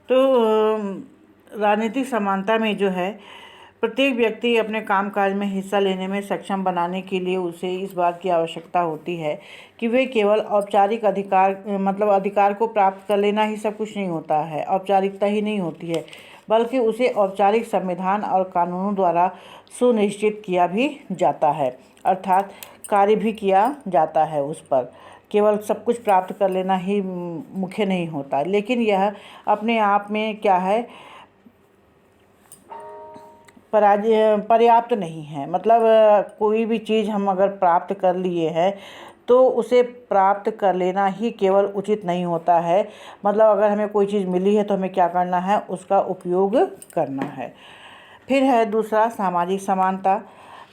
तो राजनीतिक समानता में जो है प्रत्येक व्यक्ति अपने कामकाज में हिस्सा लेने में सक्षम बनाने के लिए उसे इस बात की आवश्यकता होती है कि वे केवल औपचारिक अधिकार को प्राप्त कर लेना ही सब कुछ नहीं होता है, औपचारिकता ही नहीं होती है, बल्कि उसे औपचारिक संविधान और कानूनों द्वारा सुनिश्चित किया भी जाता है, अर्थात कार्य भी किया जाता है उस पर। केवल सब कुछ प्राप्त कर लेना ही मुख्य नहीं होता, लेकिन यह अपने आप में क्या है, पर्याप्त नहीं है। कोई भी चीज़ हम अगर प्राप्त कर लिए हैं तो उसे प्राप्त कर लेना ही केवल उचित नहीं होता है। अगर हमें कोई चीज़ मिली है तो हमें क्या करना है, उसका उपयोग करना है। फिर है दूसरा, सामाजिक समानता।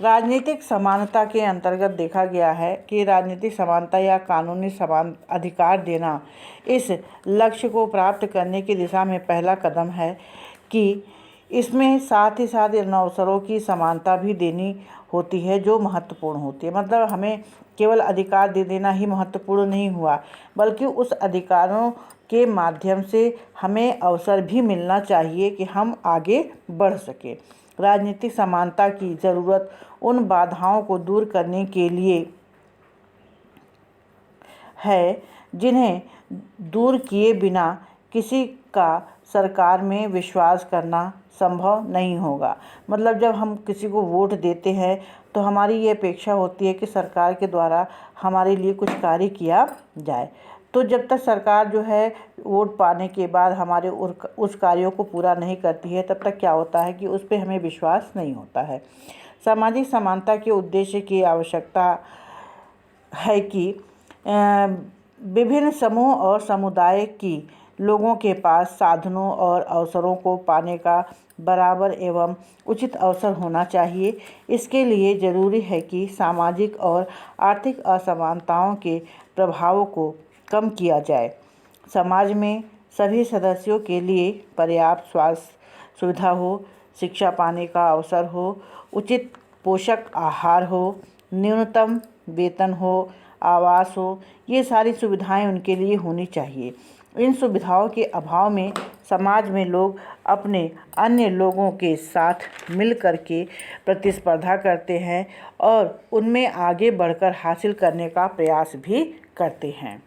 राजनीतिक समानता के अंतर्गत देखा गया है कि राजनीतिक समानता या कानूनी समान अधिकार देना इस लक्ष्य को प्राप्त करने की दिशा में पहला कदम है कि इसमें साथ ही साथ इन अवसरों की समानता भी देनी होती है जो महत्वपूर्ण होती है। हमें केवल अधिकार दे देना ही महत्वपूर्ण नहीं हुआ, बल्कि उस अधिकारों के माध्यम से हमें अवसर भी मिलना चाहिए कि हम आगे बढ़ सकें। राजनीतिक समानता की ज़रूरत उन बाधाओं को दूर करने के लिए है जिन्हें दूर किए बिना किसी का सरकार में विश्वास करना संभव नहीं होगा। जब हम किसी को वोट देते हैं तो हमारी ये अपेक्षा होती है कि सरकार के द्वारा हमारे लिए कुछ कार्य किया जाए। तो जब तक सरकार जो है वोट पाने के बाद हमारे उस कार्यों को पूरा नहीं करती है, तब तक क्या होता है कि उस पर हमें विश्वास नहीं होता है। सामाजिक समानता के उद्देश्य की आवश्यकता है कि विभिन्न समूह और समुदाय की लोगों के पास साधनों और अवसरों को पाने का बराबर एवं उचित अवसर होना चाहिए। इसके लिए ज़रूरी है कि सामाजिक और आर्थिक असमानताओं के प्रभावों को कम किया जाए। समाज में सभी सदस्यों के लिए पर्याप्त स्वास्थ्य सुविधा हो, शिक्षा पाने का अवसर हो, उचित पोषक आहार हो, न्यूनतम वेतन हो, आवास हो, ये सारी सुविधाएं उनके लिए होनी चाहिए। इन सुविधाओं के अभाव में समाज में लोग अपने अन्य लोगों के साथ मिल कर के प्रतिस्पर्धा करते हैं और उनमें आगे बढ़कर हासिल करने का प्रयास भी करते हैं।